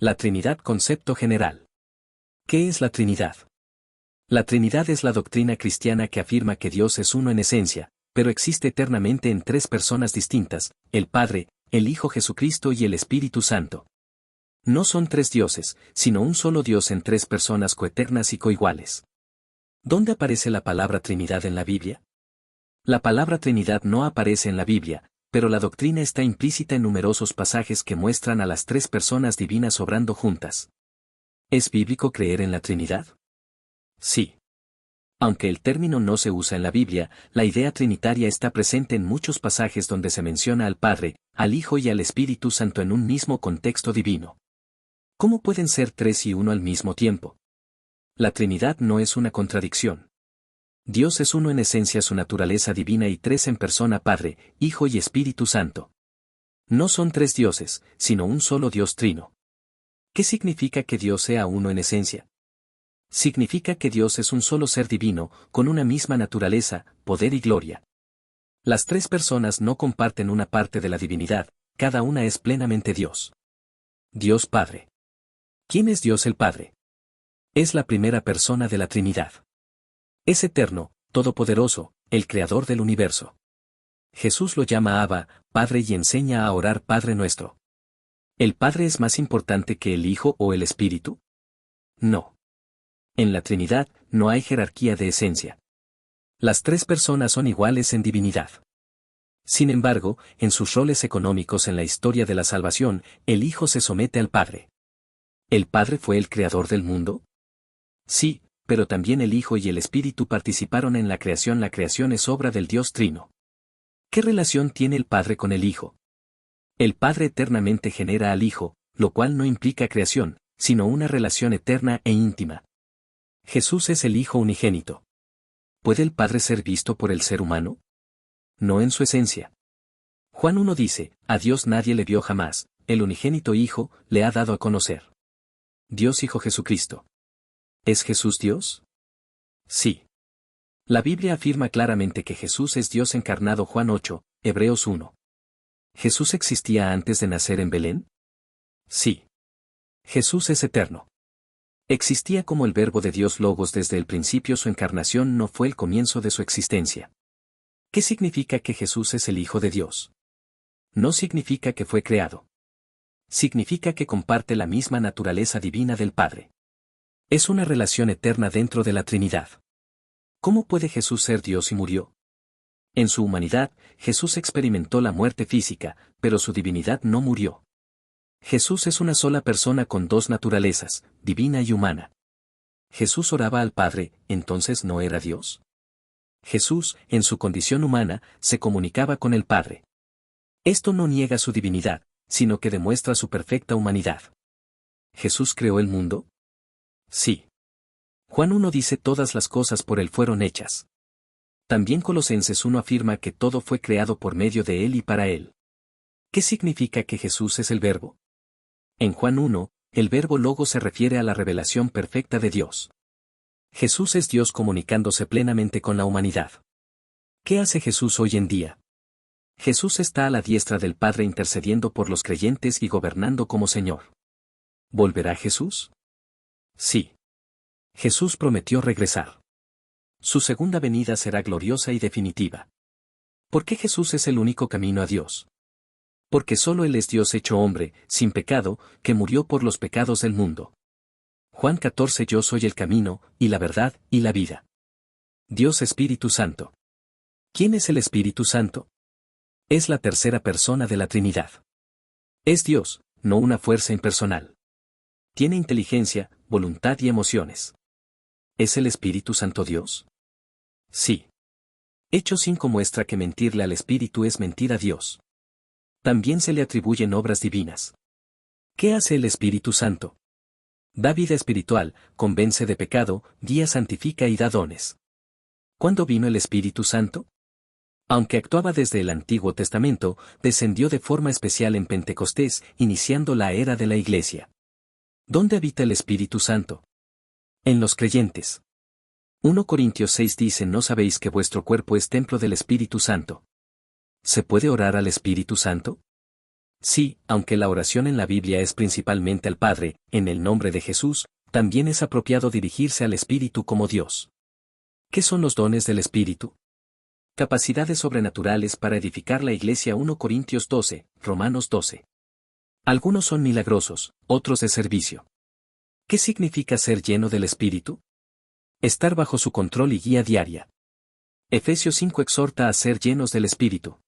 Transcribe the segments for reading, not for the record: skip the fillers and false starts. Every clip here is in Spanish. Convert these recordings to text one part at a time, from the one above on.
La Trinidad, concepto general. ¿Qué es la Trinidad? La Trinidad es la doctrina cristiana que afirma que Dios es uno en esencia, pero existe eternamente en tres personas distintas, el Padre, el Hijo Jesucristo y el Espíritu Santo. No son tres dioses, sino un solo Dios en tres personas coeternas y coiguales. ¿Dónde aparece la palabra Trinidad en la Biblia? La palabra Trinidad no aparece en la Biblia, pero la doctrina está implícita en numerosos pasajes que muestran a las tres personas divinas obrando juntas. ¿Es bíblico creer en la Trinidad? Sí. Aunque el término no se usa en la Biblia, la idea trinitaria está presente en muchos pasajes donde se menciona al Padre, al Hijo y al Espíritu Santo en un mismo contexto divino. ¿Cómo pueden ser tres y uno al mismo tiempo? La Trinidad no es una contradicción. Dios es uno en esencia, su naturaleza divina, y tres en persona, Padre, Hijo y Espíritu Santo. No son tres dioses, sino un solo Dios trino. ¿Qué significa que Dios sea uno en esencia? Significa que Dios es un solo ser divino, con una misma naturaleza, poder y gloria. Las tres personas no comparten una parte de la divinidad, cada una es plenamente Dios. Dios Padre. ¿Quién es Dios el Padre? Es la primera persona de la Trinidad. Es eterno, todopoderoso, el creador del universo. Jesús lo llama Abba, Padre, y enseña a orar Padre nuestro. ¿El Padre es más importante que el Hijo o el Espíritu? No. En la Trinidad no hay jerarquía de esencia. Las tres personas son iguales en divinidad. Sin embargo, en sus roles económicos en la historia de la salvación, el Hijo se somete al Padre. ¿El Padre fue el creador del mundo? Sí, pero también el Hijo y el Espíritu participaron en la creación. La creación es obra del Dios Trino. ¿Qué relación tiene el Padre con el Hijo? El Padre eternamente genera al Hijo, lo cual no implica creación, sino una relación eterna e íntima. Jesús es el Hijo unigénito. ¿Puede el Padre ser visto por el ser humano? No en su esencia. Juan 1 dice, a Dios nadie le vio jamás, el unigénito Hijo le ha dado a conocer. Dios Hijo Jesucristo. ¿Es Jesús Dios? Sí. La Biblia afirma claramente que Jesús es Dios encarnado. Juan 8, Hebreos 1. ¿Jesús existía antes de nacer en Belén? Sí. Jesús es eterno. Existía como el Verbo de Dios Logos desde el principio. Su encarnación no fue el comienzo de su existencia. ¿Qué significa que Jesús es el Hijo de Dios? No significa que fue creado. Significa que comparte la misma naturaleza divina del Padre. Es una relación eterna dentro de la Trinidad. ¿Cómo puede Jesús ser Dios y murió? En su humanidad, Jesús experimentó la muerte física, pero su divinidad no murió. Jesús es una sola persona con dos naturalezas, divina y humana. Jesús oraba al Padre, ¿entonces no era Dios? Jesús, en su condición humana, se comunicaba con el Padre. Esto no niega su divinidad, sino que demuestra su perfecta humanidad. ¿Jesús creó el mundo? Sí. Juan 1 dice todas las cosas por él fueron hechas. También Colosenses 1 afirma que todo fue creado por medio de él y para él. ¿Qué significa que Jesús es el Verbo? En Juan 1, el Verbo Logos se refiere a la revelación perfecta de Dios. Jesús es Dios comunicándose plenamente con la humanidad. ¿Qué hace Jesús hoy en día? Jesús está a la diestra del Padre intercediendo por los creyentes y gobernando como Señor. ¿Volverá Jesús? Sí. Jesús prometió regresar. Su segunda venida será gloriosa y definitiva. ¿Por qué Jesús es el único camino a Dios? Porque solo Él es Dios hecho hombre, sin pecado, que murió por los pecados del mundo. Juan 14 Yo soy el camino, y la verdad, y la vida. Dios Espíritu Santo. ¿Quién es el Espíritu Santo? Es la tercera persona de la Trinidad. Es Dios, no una fuerza impersonal. Tiene inteligencia, voluntad y emociones. ¿Es el Espíritu Santo Dios? Sí. Hechos 5 muestra que mentirle al Espíritu es mentir a Dios. También se le atribuyen obras divinas. ¿Qué hace el Espíritu Santo? Da vida espiritual, convence de pecado, guía, santifica y da dones. ¿Cuándo vino el Espíritu Santo? Aunque actuaba desde el Antiguo Testamento, descendió de forma especial en Pentecostés, iniciando la era de la Iglesia. ¿Dónde habita el Espíritu Santo? En los creyentes. 1 Corintios 6 dice: ¿No sabéis que vuestro cuerpo es templo del Espíritu Santo? ¿Se puede orar al Espíritu Santo? Sí, aunque la oración en la Biblia es principalmente al Padre, en el nombre de Jesús, también es apropiado dirigirse al Espíritu como Dios. ¿Qué son los dones del Espíritu? Capacidades sobrenaturales para edificar la Iglesia. 1 Corintios 12, Romanos 12. Algunos son milagrosos, otros de servicio. ¿Qué significa ser lleno del Espíritu? Estar bajo su control y guía diaria. Efesios 5 exhorta a ser llenos del Espíritu.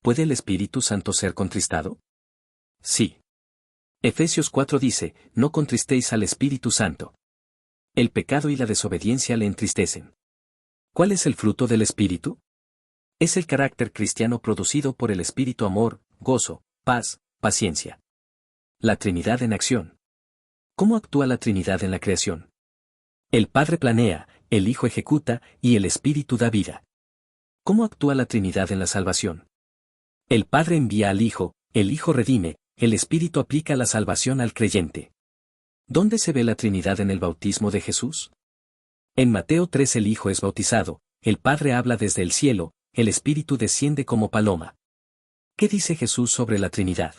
¿Puede el Espíritu Santo ser contristado? Sí. Efesios 4 dice, no contristéis al Espíritu Santo. El pecado y la desobediencia le entristecen. ¿Cuál es el fruto del Espíritu? Es el carácter cristiano producido por el Espíritu: amor, gozo, paz, paciencia. La Trinidad en acción. ¿Cómo actúa la Trinidad en la creación? El Padre planea, el Hijo ejecuta y el Espíritu da vida. ¿Cómo actúa la Trinidad en la salvación? El Padre envía al Hijo, el Hijo redime, el Espíritu aplica la salvación al creyente. ¿Dónde se ve la Trinidad en el bautismo de Jesús? En Mateo 3 el Hijo es bautizado, el Padre habla desde el cielo, el Espíritu desciende como paloma. ¿Qué dice Jesús sobre la Trinidad?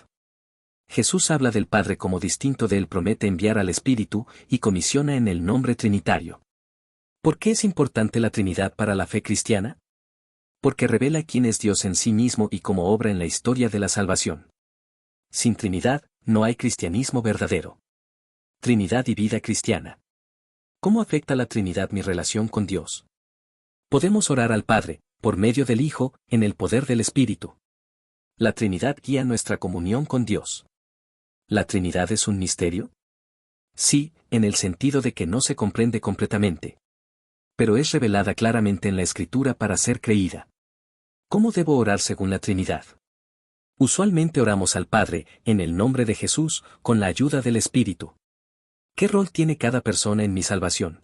Jesús habla del Padre como distinto de él, promete enviar al Espíritu y comisiona en el nombre trinitario. ¿Por qué es importante la Trinidad para la fe cristiana? Porque revela quién es Dios en sí mismo y cómo obra en la historia de la salvación. Sin Trinidad, no hay cristianismo verdadero. Trinidad y vida cristiana. ¿Cómo afecta la Trinidad mi relación con Dios? Podemos orar al Padre, por medio del Hijo, en el poder del Espíritu. La Trinidad guía nuestra comunión con Dios. ¿La Trinidad es un misterio? Sí, en el sentido de que no se comprende completamente. Pero es revelada claramente en la Escritura para ser creída. ¿Cómo debo orar según la Trinidad? Usualmente oramos al Padre, en el nombre de Jesús, con la ayuda del Espíritu. ¿Qué rol tiene cada persona en mi salvación?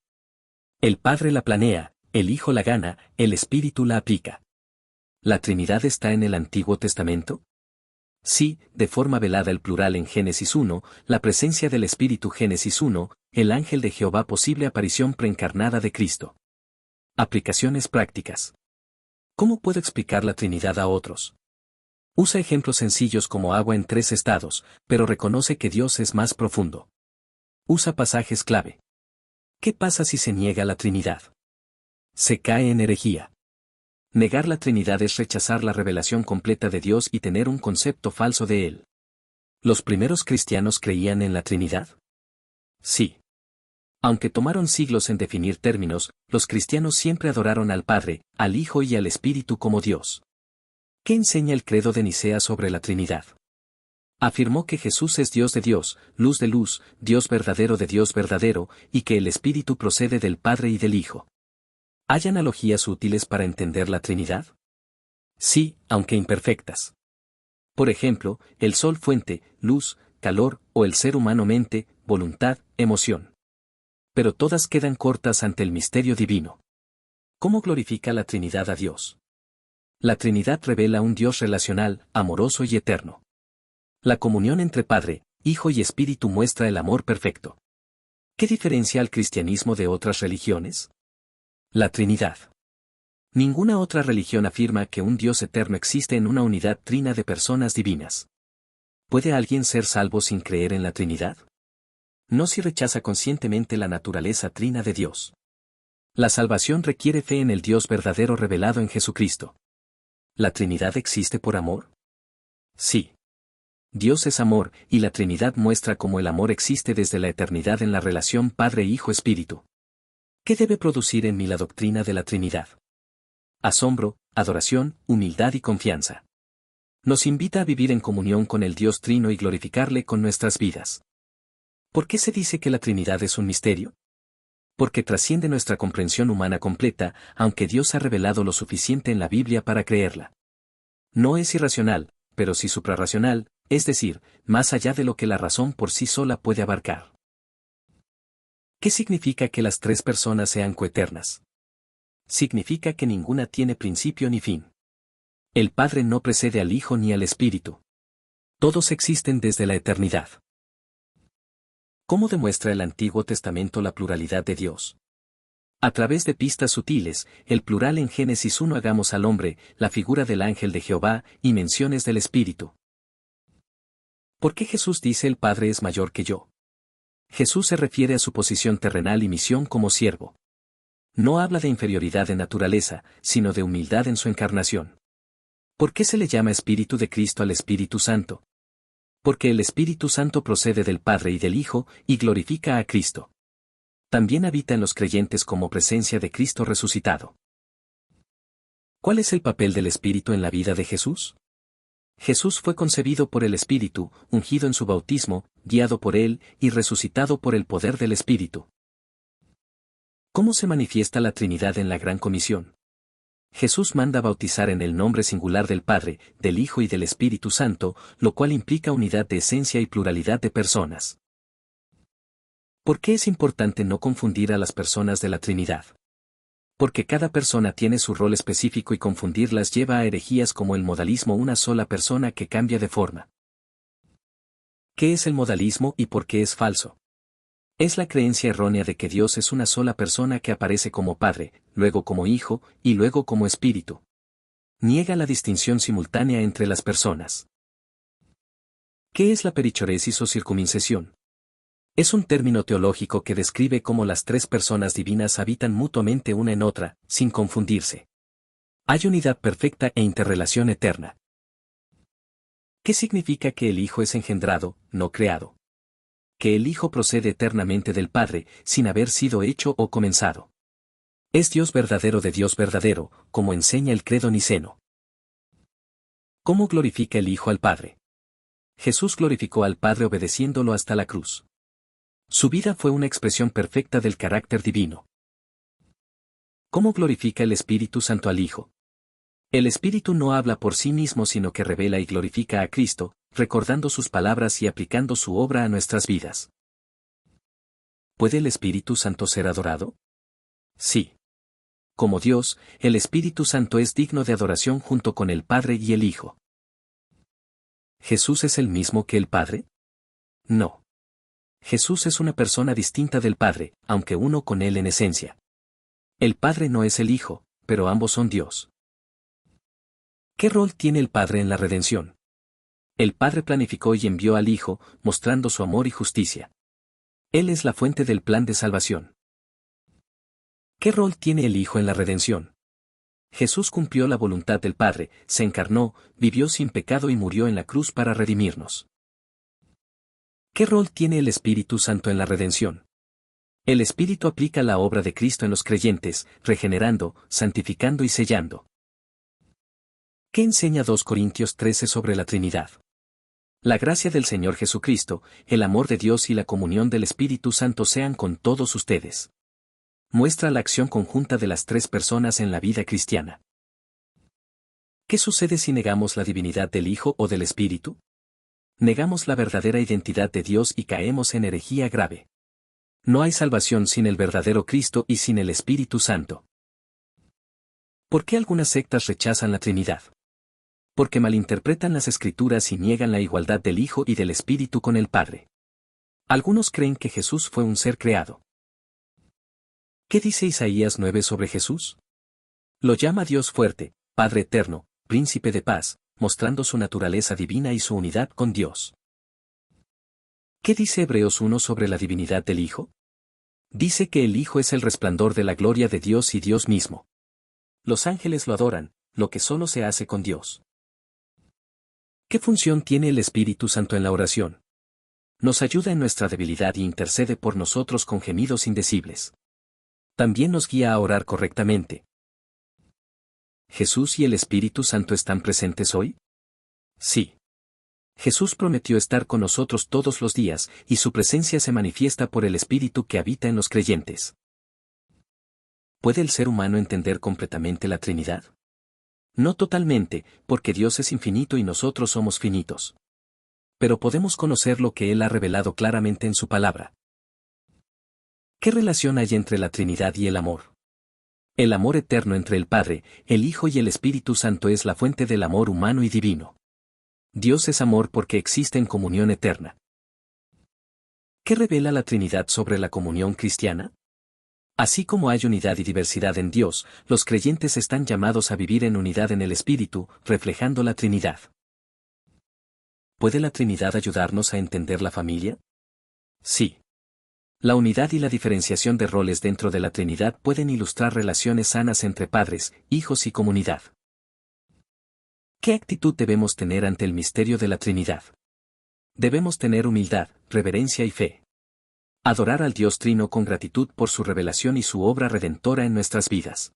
El Padre la planea, el Hijo la gana, el Espíritu la aplica. ¿La Trinidad está en el Antiguo Testamento? Sí, de forma velada el plural en Génesis 1, la presencia del Espíritu Génesis 1, el ángel de Jehová, posible aparición preencarnada de Cristo. Aplicaciones prácticas. ¿Cómo puedo explicar la Trinidad a otros? Usa ejemplos sencillos como agua en 3 estados, pero reconoce que Dios es más profundo. Usa pasajes clave. ¿Qué pasa si se niega la Trinidad? Se cae en herejía. Negar la Trinidad es rechazar la revelación completa de Dios y tener un concepto falso de Él. ¿Los primeros cristianos creían en la Trinidad? Sí. Aunque tomaron siglos en definir términos, los cristianos siempre adoraron al Padre, al Hijo y al Espíritu como Dios. ¿Qué enseña el credo de Nicea sobre la Trinidad? Afirmó que Jesús es Dios de Dios, luz de luz, Dios verdadero de Dios verdadero, y que el Espíritu procede del Padre y del Hijo. ¿Hay analogías útiles para entender la Trinidad? Sí, aunque imperfectas. Por ejemplo, el sol fuente, luz, calor, o el ser humano mente, voluntad, emoción. Pero todas quedan cortas ante el misterio divino. ¿Cómo glorifica la Trinidad a Dios? La Trinidad revela un Dios relacional, amoroso y eterno. La comunión entre Padre, Hijo y Espíritu muestra el amor perfecto. ¿Qué diferencia al cristianismo de otras religiones? La Trinidad. Ninguna otra religión afirma que un Dios eterno existe en una unidad trina de personas divinas. ¿Puede alguien ser salvo sin creer en la Trinidad? No si rechaza conscientemente la naturaleza trina de Dios. La salvación requiere fe en el Dios verdadero revelado en Jesucristo. ¿La Trinidad existe por amor? Sí. Dios es amor, y la Trinidad muestra cómo el amor existe desde la eternidad en la relación Padre-Hijo-Espíritu. ¿Qué debe producir en mí la doctrina de la Trinidad? Asombro, adoración, humildad y confianza. Nos invita a vivir en comunión con el Dios Trino y glorificarle con nuestras vidas. ¿Por qué se dice que la Trinidad es un misterio? Porque trasciende nuestra comprensión humana completa, aunque Dios ha revelado lo suficiente en la Biblia para creerla. No es irracional, pero sí suprarracional, es decir, más allá de lo que la razón por sí sola puede abarcar. ¿Qué significa que las 3 personas sean coeternas? Significa que ninguna tiene principio ni fin. El Padre no precede al Hijo ni al Espíritu. Todos existen desde la eternidad. ¿Cómo demuestra el Antiguo Testamento la pluralidad de Dios? A través de pistas sutiles, el plural en Génesis 1, hagamos al hombre, la figura del ángel de Jehová, y menciones del Espíritu. ¿Por qué Jesús dice el Padre es mayor que yo? Jesús se refiere a su posición terrenal y misión como siervo. No habla de inferioridad de naturaleza, sino de humildad en su encarnación. ¿Por qué se le llama Espíritu de Cristo al Espíritu Santo? Porque el Espíritu Santo procede del Padre y del Hijo, y glorifica a Cristo. También habita en los creyentes como presencia de Cristo resucitado. ¿Cuál es el papel del Espíritu en la vida de Jesús? Jesús fue concebido por el Espíritu, ungido en su bautismo, guiado por él, y resucitado por el poder del Espíritu. ¿Cómo se manifiesta la Trinidad en la Gran Comisión? Jesús manda bautizar en el nombre singular del Padre, del Hijo y del Espíritu Santo, lo cual implica unidad de esencia y pluralidad de personas. ¿Por qué es importante no confundir a las personas de la Trinidad? Porque cada persona tiene su rol específico y confundirlas lleva a herejías como el modalismo, una sola persona que cambia de forma. ¿Qué es el modalismo y por qué es falso? Es la creencia errónea de que Dios es una sola persona que aparece como Padre, luego como Hijo, y luego como Espíritu. Niega la distinción simultánea entre las personas. ¿Qué es la perichoresis o circuncisión? Es un término teológico que describe cómo las tres personas divinas habitan mutuamente una en otra, sin confundirse. Hay unidad perfecta e interrelación eterna. ¿Qué significa que el Hijo es engendrado, no creado? Que el Hijo procede eternamente del Padre, sin haber sido hecho o comenzado. Es Dios verdadero de Dios verdadero, como enseña el credo niceno. ¿Cómo glorifica el Hijo al Padre? Jesús glorificó al Padre obedeciéndolo hasta la cruz. Su vida fue una expresión perfecta del carácter divino. ¿Cómo glorifica el Espíritu Santo al Hijo? El Espíritu no habla por sí mismo sino que revela y glorifica a Cristo, recordando sus palabras y aplicando su obra a nuestras vidas. ¿Puede el Espíritu Santo ser adorado? Sí. Como Dios, el Espíritu Santo es digno de adoración junto con el Padre y el Hijo. ¿Jesús es el mismo que el Padre? No. Jesús es una persona distinta del Padre, aunque uno con él en esencia. El Padre no es el Hijo, pero ambos son Dios. ¿Qué rol tiene el Padre en la redención? El Padre planificó y envió al Hijo, mostrando su amor y justicia. Él es la fuente del plan de salvación. ¿Qué rol tiene el Hijo en la redención? Jesús cumplió la voluntad del Padre, se encarnó, vivió sin pecado y murió en la cruz para redimirnos. ¿Qué rol tiene el Espíritu Santo en la redención? El Espíritu aplica la obra de Cristo en los creyentes, regenerando, santificando y sellando. ¿Qué enseña 2 Corintios 13 sobre la Trinidad? La gracia del Señor Jesucristo, el amor de Dios y la comunión del Espíritu Santo sean con todos ustedes. Muestra la acción conjunta de las tres personas en la vida cristiana. ¿Qué sucede si negamos la divinidad del Hijo o del Espíritu? Negamos la verdadera identidad de Dios y caemos en herejía grave. No hay salvación sin el verdadero Cristo y sin el Espíritu Santo. ¿Por qué algunas sectas rechazan la Trinidad? Porque malinterpretan las Escrituras y niegan la igualdad del Hijo y del Espíritu con el Padre. Algunos creen que Jesús fue un ser creado. ¿Qué dice Isaías 9 sobre Jesús? Lo llama Dios fuerte, Padre eterno, Príncipe de paz, mostrando su naturaleza divina y su unidad con Dios. ¿Qué dice Hebreos 1 sobre la divinidad del Hijo? Dice que el Hijo es el resplandor de la gloria de Dios y Dios mismo. Los ángeles lo adoran, lo que solo se hace con Dios. ¿Qué función tiene el Espíritu Santo en la oración? Nos ayuda en nuestra debilidad y intercede por nosotros con gemidos indecibles. También nos guía a orar correctamente. ¿Jesús y el Espíritu Santo están presentes hoy? Sí. Jesús prometió estar con nosotros todos los días, y su presencia se manifiesta por el Espíritu que habita en los creyentes. ¿Puede el ser humano entender completamente la Trinidad? No totalmente, porque Dios es infinito y nosotros somos finitos. Pero podemos conocer lo que Él ha revelado claramente en su palabra. ¿Qué relación hay entre la Trinidad y el amor? El amor eterno entre el Padre, el Hijo y el Espíritu Santo es la fuente del amor humano y divino. Dios es amor porque existe en comunión eterna. ¿Qué revela la Trinidad sobre la comunión cristiana? Así como hay unidad y diversidad en Dios, los creyentes están llamados a vivir en unidad en el Espíritu, reflejando la Trinidad. ¿puede la Trinidad ayudarnos a entender la familia? Sí. La unidad y la diferenciación de roles dentro de la Trinidad pueden ilustrar relaciones sanas entre padres, hijos y comunidad. ¿Qué actitud debemos tener ante el misterio de la Trinidad? Debemos tener humildad, reverencia y fe. Adorar al Dios Trino con gratitud por su revelación y su obra redentora en nuestras vidas.